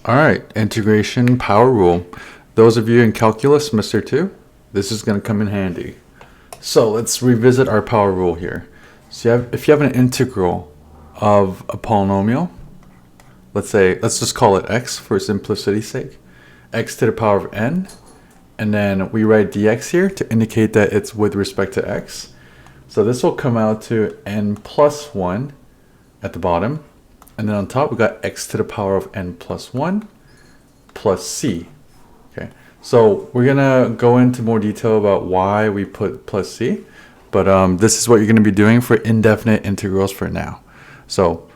All right, integration power rule. Those of you in calculus semester 2, this is going to come in handy. So let's revisit our power rule here. So if you have an integral of a polynomial, let's just call it x for simplicity's sake, x to the power of n, and then we write dx here to indicate that it's with respect to x. So this will come out to n plus 1 at the bottom, and then on top we got x to the power of n plus 1 plus c. Okay, so we're gonna go into more detail about why we put plus c, but this is what you're gonna be doing for indefinite integrals for now. So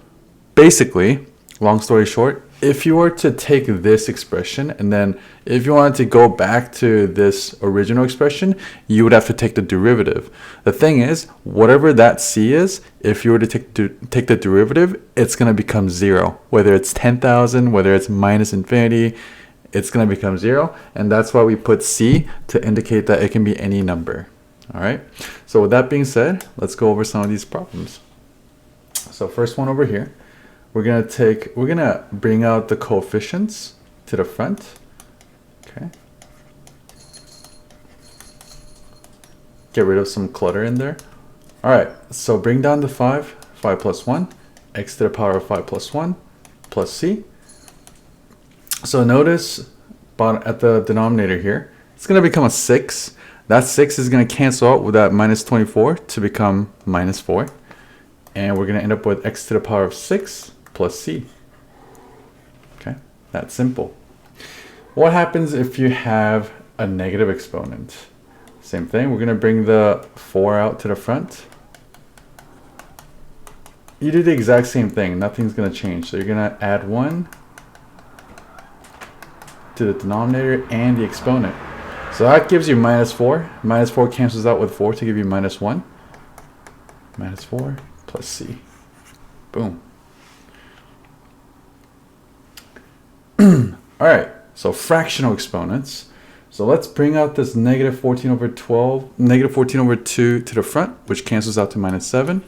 basically, long story short, if you were to take this expression and then if you wanted to go back to this original expression, you would have to take the derivative. The thing is, whatever that c is, if you were to take the derivative, it's going to become 0. Whether it's 10,000, whether it's minus infinity, it's going to become 0. And that's why we put c to indicate that it can be any number. All right. So with that being said, let's go over some of these problems. So first one over here. We're gonna bring out the coefficients to the front. Okay. Get rid of some clutter in there. All right, so bring down the 5 plus 1, x to the power of 5 plus 1, plus c. So notice at the denominator here, it's gonna become a 6. That 6 is gonna cancel out with that minus 24 to become minus 4. And we're gonna end up with x to the power of 6 plus c. Okay, that's simple. What happens if you have a negative exponent? Same thing, we're going to bring the 4 out to the front. You do the exact same thing, nothing's going to change. So you're going to add 1 to the denominator and the exponent. So that gives you minus 4. Minus 4 cancels out with 4 to give you minus 1. Minus 4 plus c. Boom. All right, so fractional exponents. So let's bring out this negative 14 over 12, negative 14 over 2 to the front, which cancels out to minus 7.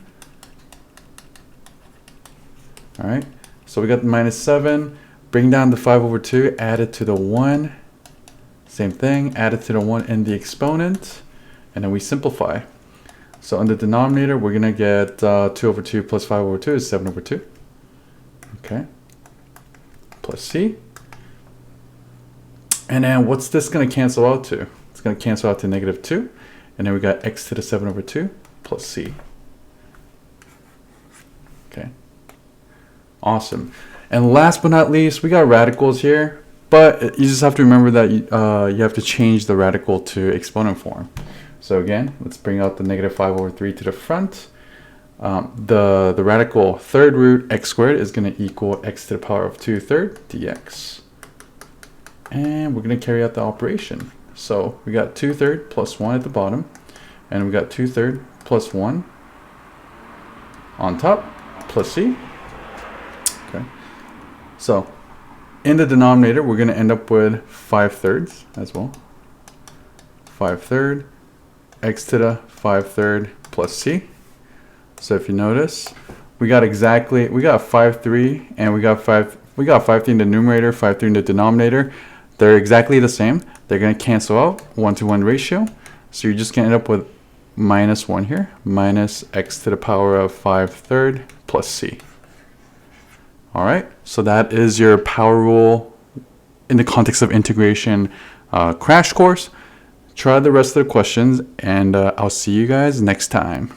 All right, so we got minus 7. Bring down the 5 over 2, add it to the 1. Same thing, add it to the 1 in the exponent, and then we simplify. So on the denominator, we're going to get 2 over 2 plus 5 over 2 is 7 over 2. Okay, plus c. And then what's this going to cancel out to? It's going to cancel out to negative 2. And then we got x to the 7 over 2 plus c. Okay. Awesome. And last but not least, we got radicals here. But you just have to remember that you have to change the radical to exponent form. So again, let's bring out the negative 5 over 3 to the front. The radical third root x squared is going to equal x to the power of 2/3 dx. And we're going to carry out the operation. So we got 2/3 plus 1 at the bottom, and we got 2/3 plus 1 on top, plus c. Okay. So in the denominator, we're going to end up with 5/3 as well. 5/3 x to the 5/3 plus c. So if you notice, we got 5/3 and we got 5/3 in the numerator, 5/3 in the denominator. They're exactly the same. They're going to cancel out 1-to-1 ratio. So you're just going to end up with minus 1 here, minus x to the power of 5/3 plus c. All right, so that is your power rule in the context of integration crash course. Try the rest of the questions, and I'll see you guys next time.